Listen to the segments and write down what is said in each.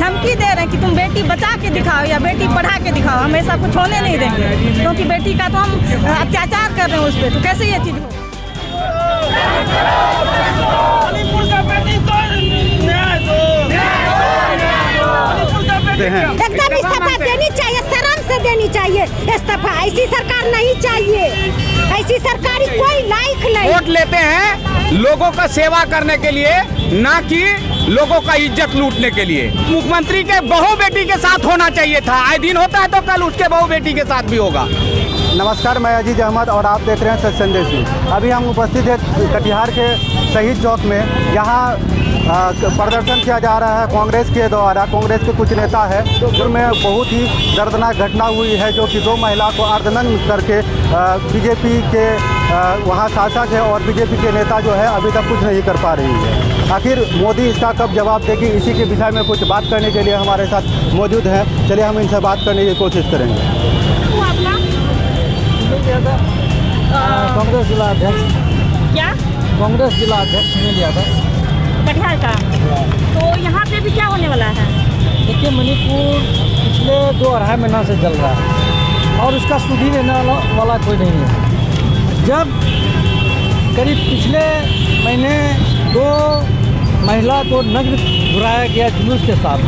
धमकी दे रहे हैं कि तुम बेटी बचा के दिखाओ या बेटी पढ़ा के दिखाओ, हम ऐसा कुछ होने नहीं देंगे, क्योंकि बेटी का तो हम अत्याचार कर रहे हैं उस पर, तो कैसे ये चीज़ हो। एकदम इस्तीफा देनी चाहिए, शर्म से देनी चाहिए इस्तीफा। ऐसी सरकार नहीं चाहिए, ऐसी सरकारी कोई लायक नहीं। वोट लेते हैं लोगों का सेवा करने के लिए, ना कि लोगों का इज्जत लूटने के लिए। मुख्यमंत्री के बहू बेटी के साथ होना चाहिए था, आए दिन होता है तो कल उसके बहू बेटी के साथ भी होगा। नमस्कार, मैं अजीज अहमद और आप देख रहे हैं सच संदेश न्यूज़। अभी हम उपस्थित हैं कटिहार के शहीद चौक में। यहाँ प्रदर्शन किया जा रहा है कांग्रेस के द्वारा। कांग्रेस के कुछ नेता है जिनमें बहुत ही दर्दनाक घटना हुई है, जो कि 2 महिला को अर्धनग्न करके बीजेपी के वहाँ शासक है और बीजेपी के नेता जो है अभी तक कुछ नहीं कर पा रही है। आखिर मोदी इसका कब जवाब देगी, इसी के विषय में कुछ बात करने के लिए हमारे साथ मौजूद हैं। चलिए हम इनसे बात करने की कोशिश करेंगे। कांग्रेस जिला अध्यक्ष। क्या? कांग्रेस जिला अध्यक्ष सुनील यादव कटिहार का। तो यहाँ पे भी क्या होने वाला है? देखिए, मणिपुर पिछले 2-2.5 महीना से जल रहा है और उसका सुधी रहने वाला कोई नहीं है। जब करीब पिछले महीने 2 महिला को नग्न घुराया गया जुलूस के साथ,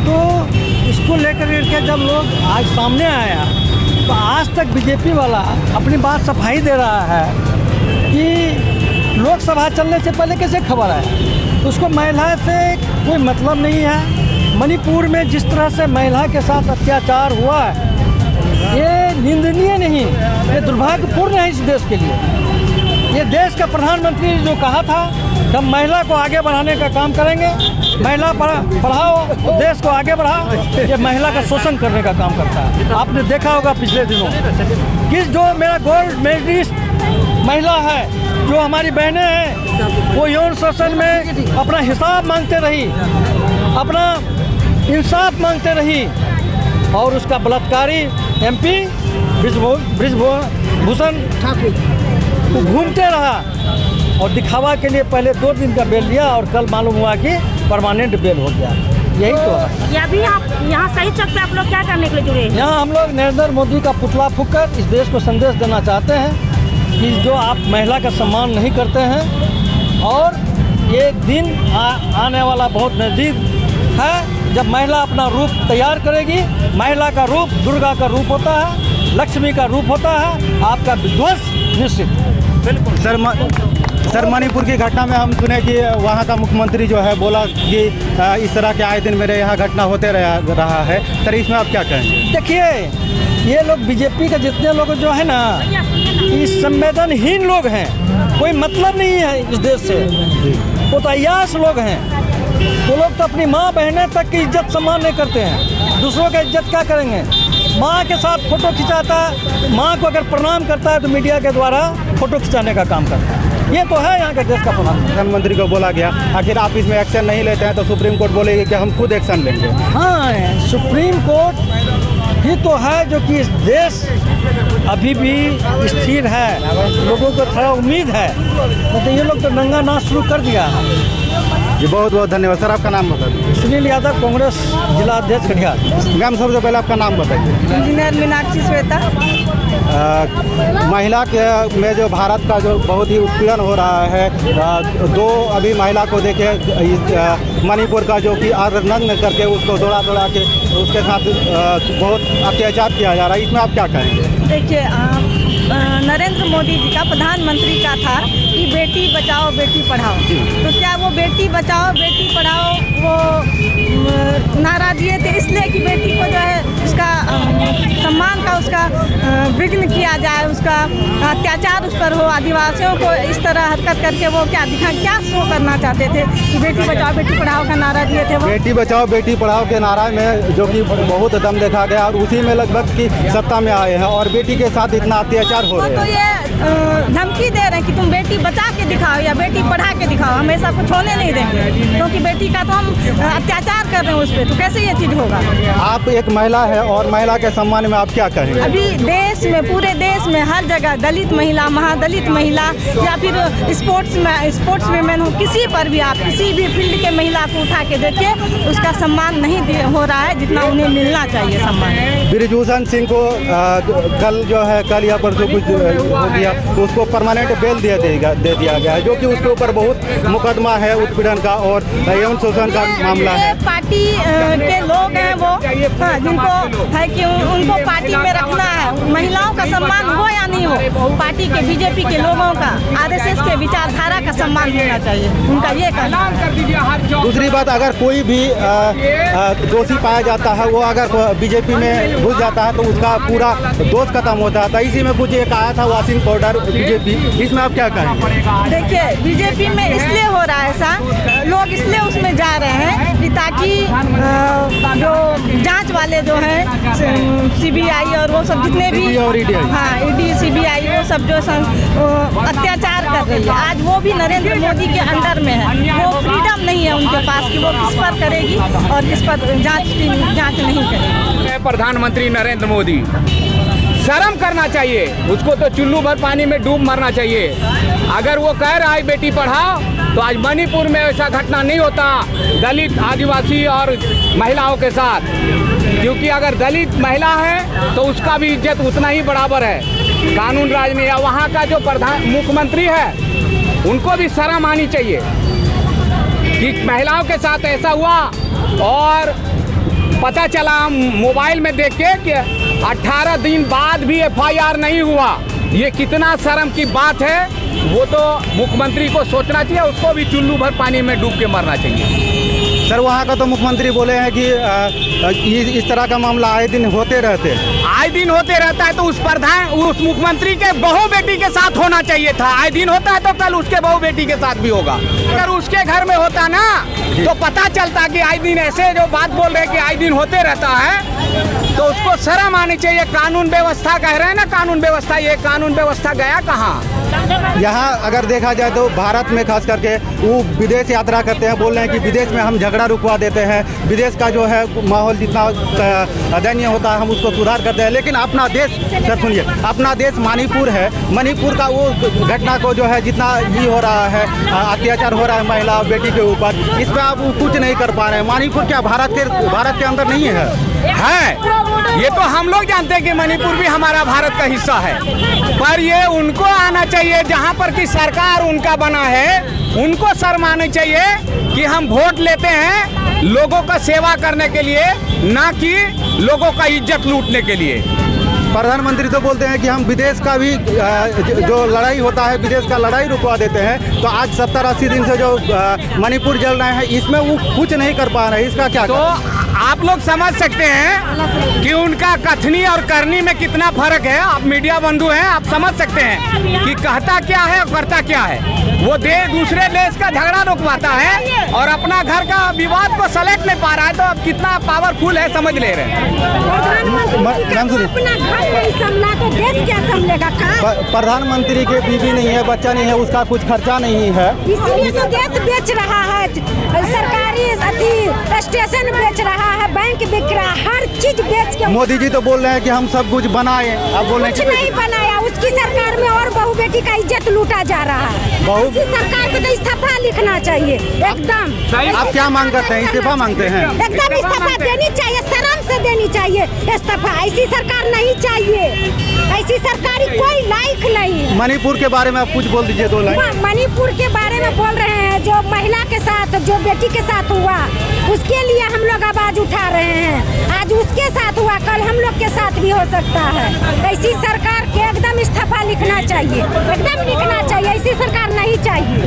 तो इसको लेकर के जब लोग आज सामने आया तो आज तक बीजेपी वाला अपनी बात सफाई दे रहा है कि लोकसभा चलने से पहले कैसे खबर है, उसको महिला से कोई मतलब नहीं है। मणिपुर में जिस तरह से महिला के साथ अत्याचार हुआ है, ये निंदनीय नहीं, ये दुर्भाग्यपूर्ण है इस देश के लिए। ये देश का प्रधानमंत्री जो कहा था कि हम महिला को आगे बढ़ाने का काम करेंगे, महिला पढ़ाओ, देश को आगे बढ़ाओ, ये महिला का शोषण करने का काम करता है। आपने देखा होगा पिछले दिनों कि जो मेरा गोल्ड मेडलिस्ट महिला है, जो हमारी बहनें हैं, वो यौन शोषण में अपना हिसाब मांगते रही, अपना इंसाफ मांगते रही और उसका बलात्कारी MP ब्रिजभूषण ठाकुर घूमते रहा और दिखावा के लिए पहले 2 दिन का बेल लिया और कल मालूम हुआ कि परमानेंट बेल हो गया। यही तो है। या भी आप यहाँ शहीद चौक पे आप लोग क्या करने के लिए जुड़े? यहाँ हम लोग नरेंद्र मोदी का पुतला फूंककर इस देश को संदेश देना चाहते हैं कि जो आप महिला का सम्मान नहीं करते हैं, और एक दिन आने वाला बहुत नज़दीक है जब महिला अपना रूप तैयार करेगी। महिला का रूप दुर्गा का रूप होता है, लक्ष्मी का रूप होता है, आपका विध्वंस निश्चित। बिल्कुल सर, मणिपुर की घटना में हम सुने कि वहाँ का मुख्यमंत्री जो है बोला कि इस तरह के आए दिन मेरे यहाँ घटना होते रहा है। सर, इसमें आप क्या कहेंगे? देखिए, ये लोग बीजेपी के जितने लोग जो है ना, ये संवेदनहीन लोग हैं, कोई मतलब नहीं है इस देश से, वो तो अय्याश लोग हैं। वो लोग तो अपनी माँ बहनें तक की इज्जत सम्मान नहीं करते हैं, दूसरों का इज्जत क्या करेंगे। माँ के साथ फ़ोटो खिंचाता है, माँ को अगर प्रणाम करता है तो मीडिया के द्वारा फ़ोटो खिंचाने का काम करता है। ये तो है यहाँ के देश का प्रधानमंत्री को बोला गया, आखिर आप इसमें एक्शन नहीं लेते हैं तो सुप्रीम कोर्ट बोलेगी कि हम खुद एक्शन लेंगे। हाँ, सुप्रीम कोर्ट ही तो है जो कि इस देश अभी भी स्थिर है, लोगों को थोड़ा उम्मीद है, तो ये लोग तो नंगा नाच शुरू कर दिया है। जी बहुत बहुत धन्यवाद। सर, आपका नाम बताइए। सुनील यादव, कांग्रेस जिला अध्यक्ष कटिहार। मैम, सबसे पहले आपका नाम बताइए। इंजीनियर मीनाक्षी श्वेता। महिला के में जो भारत का जो बहुत ही उत्पीड़न हो रहा है, 2 अभी महिला को देखे मणिपुर का, जो कि अर्धनग्न करके उसको दौड़ा के उसके साथ बहुत अत्याचार किया जा रहा है, इसमें आप क्या कहेंगे? देखिए, नरेंद्र मोदी जी का प्रधानमंत्री का था कि बेटी बचाओ बेटी पढ़ाओ, तो क्या वो बेटी बचाओ बेटी पढ़ाओ वो नारा दिए थे इसलिए कि बेटी को जो है उसका सम्मान का उसका विघ्न किया जाए, उसका अत्याचार उस पर हो, आदिवासियों को इस तरह हरकत करके वो क्या शो करना चाहते थे कि बेटी बचाओ बेटी पढ़ाओ का नारा दिए थे। वो बेटी बचाओ बेटी पढ़ाओ के नारा में जो कि बहुत दम देखा गया और उसी में लगभग की सत्ता में आए हैं और बेटी के साथ इतना अत्याचार हो रहा है। तो ये धमकी दे रहे हैं कि तुम बेटी बचा के दिखाओ या बेटी पढ़ा के दिखाओ, हम ऐसा कुछ होने नहीं देंगे, क्योंकि बेटी का तो हम अत्याचार कर रहे हैं उस पर, तो कैसे ये चीज़ होगा। आप एक महिला है और महिला के सम्मान में आप क्या कहेंगे? अभी देश में, पूरे देश में हर जगह दलित महिला, महादलित महिला या फिर स्पोर्ट्स वुमेन हो, किसी पर भी आप किसी भी फील्ड के महिला को उठा के देखिए, उसका सम्मान नहीं हो रहा है जितना उन्हें मिलना चाहिए सम्मान। बृजभूषण सिंह को कल या परसों कुछ हो गया तो उसको परमानेंट बेल दे दिया गया है, जो कि उसके ऊपर बहुत मुकदमा है उत्पीड़न का और यौन शोषण का मामला है। पार्टी के लोग हैं वो, जिनको है कि उनको पार्टी में रखना है, महिलाओं का सम्मान हो या नहीं हो, पार्टी के बीजेपी के लोगों का, आरएसएस के विचारधारा का सम्मान होना चाहिए, उनका ये कहना है। दूसरी बात, अगर कोई भी दोषी पाया जाता है, वो अगर बीजेपी में घुस जाता है तो उसका पूरा दोष खत्म होता है। इसी में कुछ एक आया था वाशिंग पाउडर बीजेपी, इसमें आप क्या कहें? देखिए, बीजेपी में इसलिए हो रहा है ऐसा, लोग इसलिए उसमें जा रहे हैं कि ताकि जो जांच वाले जो हैं सीबीआई और वो सब जितने भी, और ईडी, हाँ ईडी सीबीआई, वो सब जो अत्याचार कर रही है, आज वो भी नरेंद्र मोदी के अंडर में है। वो फ्रीडम नहीं है उनके पास कि वो किस पर करेगी और किस पर जांच नहीं करेगी। प्रधानमंत्री नरेंद्र मोदी, शर्म करना चाहिए उसको, तो चुल्लू भर पानी में डूब मरना चाहिए। अगर वो कह रहा है बेटी पढ़ाओ, तो आज मणिपुर में ऐसा घटना नहीं होता दलित, आदिवासी और महिलाओं के साथ, क्योंकि अगर दलित महिला है तो उसका भी इज्जत उतना ही बराबर है। कानून राज में, या वहाँ का जो मुख्यमंत्री है उनको भी शर्म आनी चाहिए कि महिलाओं के साथ ऐसा हुआ। और पता चला हम मोबाइल में देख के कि 18 दिन बाद भी एफआईआर नहीं हुआ, ये कितना शर्म की बात है। वो तो मुख्यमंत्री को सोचना चाहिए, उसको भी चुल्लू भर पानी में डूब के मरना चाहिए। सर, वहाँ का तो मुख्यमंत्री बोले हैं कि इस तरह का मामला आए दिन होते रहते है तो उस मुख्यमंत्री के बहू बेटी के साथ होना चाहिए था। आए दिन होता है तो कल उसके बहू बेटी के साथ भी होगा। अगर उसके घर में होता ना तो पता चलता कि आए दिन ऐसे जो बात बोल रहे हैं कि आए दिन होते रहता है, तो उसको शर्म आनी चाहिए। कानून व्यवस्था कह रहे हैं ना, कानून व्यवस्था, ये कानून व्यवस्था गया कहाँ? यहाँ अगर देखा जाए तो भारत में खास करके वो विदेश यात्रा करते हैं, बोल रहे हैं कि विदेश में हम झगड़ा रुकवा देते हैं, विदेश का जो है माहौल जितना दयनीय होता है हम उसको सुधार करते हैं। लेकिन अपना देश, सर सुनिए, अपना देश मणिपुर है, मणिपुर का वो घटना को जो है जितना ये हो रहा है, अत्याचार हो रहा है महिला और बेटी के ऊपर, इस पर आप कुछ नहीं कर पा रहे हैं। मणिपुर क्या भारत के अंदर नहीं है? ये तो हम लोग जानते हैं कि मणिपुर भी हमारा भारत का हिस्सा है, पर ये उनको आना चाहिए जहाँ पर की सरकार उनका बना है, उनको शर्म आनी चाहिए कि हम वोट लेते हैं लोगों का सेवा करने के लिए, ना कि लोगों का इज्जत लूटने के लिए। प्रधानमंत्री तो बोलते हैं कि हम विदेश का भी जो लड़ाई होता है, विदेश का लड़ाई रुकवा देते हैं। तो आज 70-80 दिन से जो मणिपुर जल रहे हैं, इसमें वो कुछ नहीं कर पा रहे हैं, इसका क्या? तो आप लोग समझ सकते हैं कि उनका कथनी और करनी में कितना फर्क है। आप मीडिया बंधु हैं, आप समझ सकते हैं कि कहता क्या है और करता क्या है। वो दूसरे देश का झगड़ा रुकवाता है और अपना घर का विवाद को सलेट नहीं पा रहा है, तो अब कितना पावरफुल है समझ ले रहे हैं। प्रधानमंत्री के बीवी नहीं है, बच्चा नहीं है, उसका कुछ खर्चा नहीं है, इसलिए तो देश बेच रहा है, सरकारी स्टेशन बेच रहा है, बैंक बिक रहा है, हर चीज बेच के। मोदी जी तो बोल रहे हैं कि हम सब कुछ बनाए, आप बोल रहे हैं कुछ नहीं बनाया। उसकी सरकार में और बहू बेटी का इज्जत लूटा जा रहा है। इसी सरकार को तो इस्तीफा लिखना चाहिए एकदम। आप क्या मांग करते हैं? इस्तीफा मांगते हैं? एकदम इस्तीफा देनी चाहिए, शर्म से देनी चाहिए इस्तीफा। ऐसी सरकार नहीं चाहिए, ऐसी सरकारी कोई लायक नहीं। मणिपुर के बारे में आप कुछ बोल दीजिए, 2 लाइन। मणिपुर के बारे में बोल रहे हैं, जो महिला के साथ, जो बेटी के साथ हुआ, उसके लिए हम लोग आवाज उठा रहे हैं। आज उसके साथ हुआ, कल हम लोग के साथ भी हो सकता है। ऐसी सरकार के एकदम इस्तीफा लिखना चाहिए, एकदम लिखना चाहिए। ऐसी सरकार नहीं चाहिए।